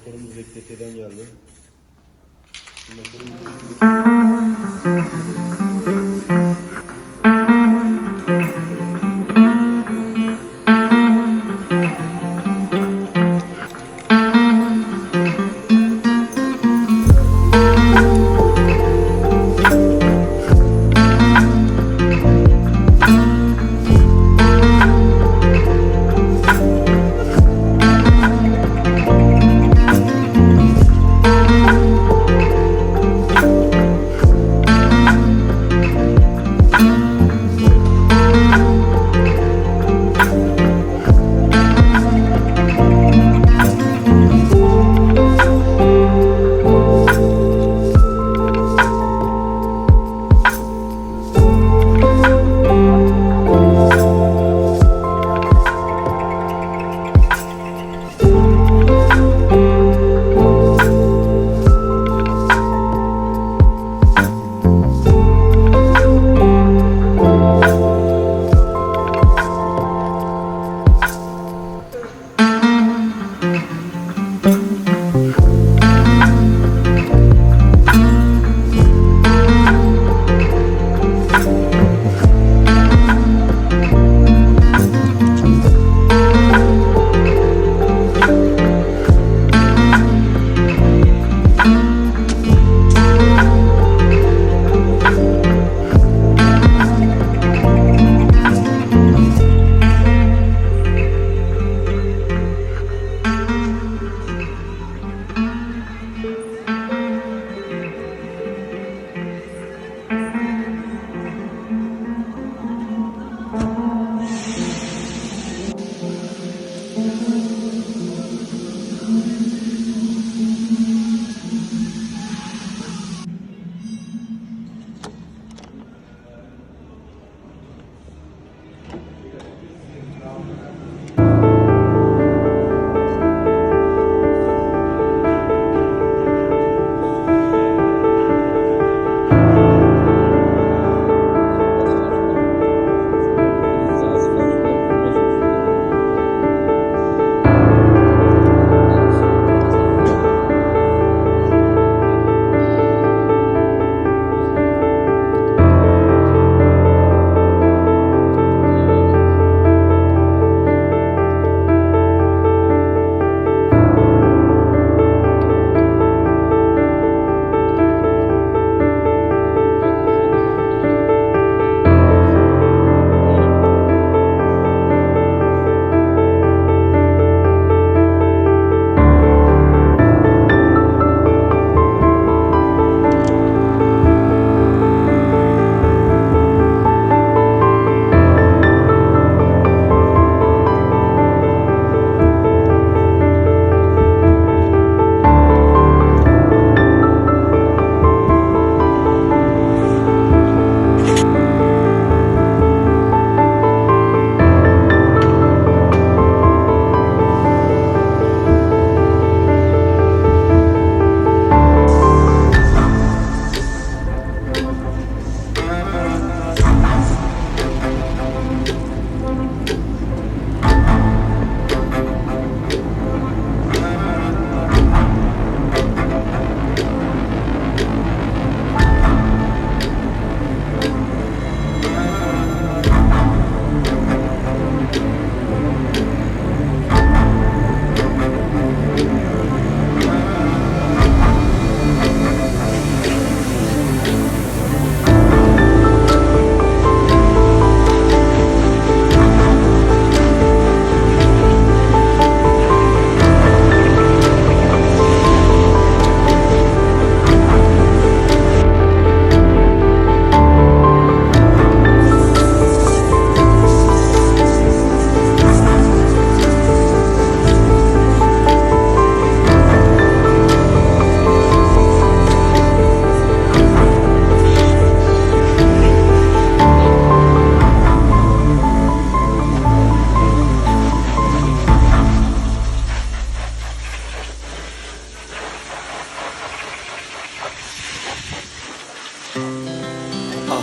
Motorumuz Beklete'den geldi. Motorumuz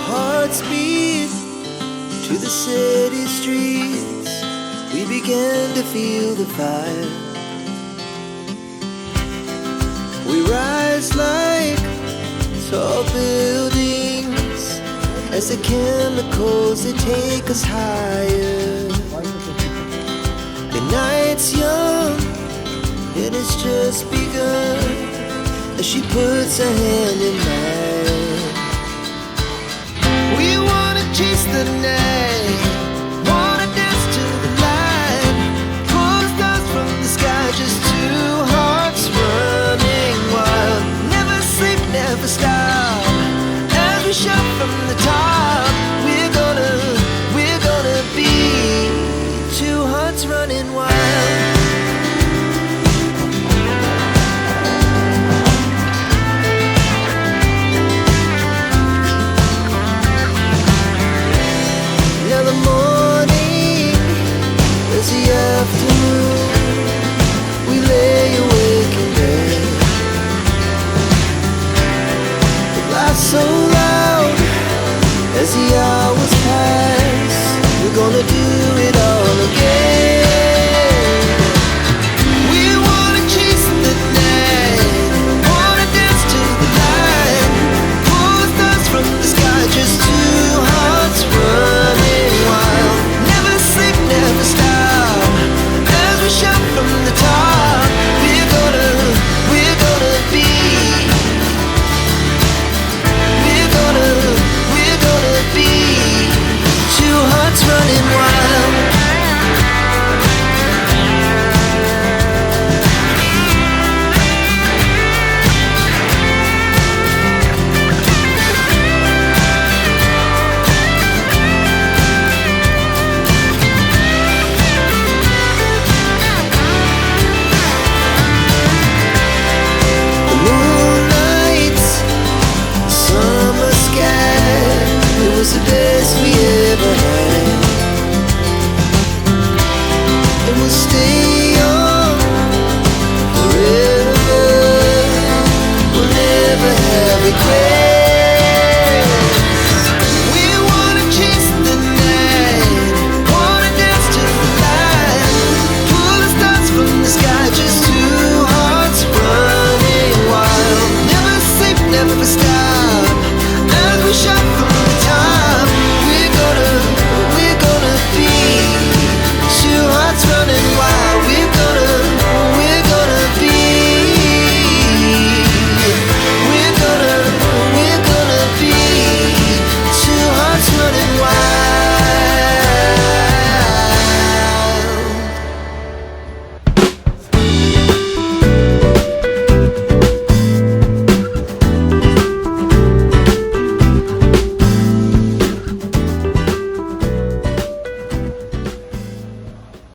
hearts beat to the city streets. We began to feel the fire. as the chemicals, they take us higher. The night's young, it has just begun, as she puts her hand in mine. We wanna chase the night, wanna dance to the light, pull the stars from the sky, just two hearts running wild. Never sleep, never stop, as we shout from the top. We're gonna be two hearts running wild. Now the morning is the afternoon, we lay awake in bed. The laughs so loud as the hours pass, we're gonna do it all again. We wanna chase the night, wanna dance to the light, pull the stars from the sky, just two hearts running wild. Never sleep, never stop, as we shout from the top. We're gonna be, we're gonna be two hearts running wild. The moonlight, summer sky, it was the best we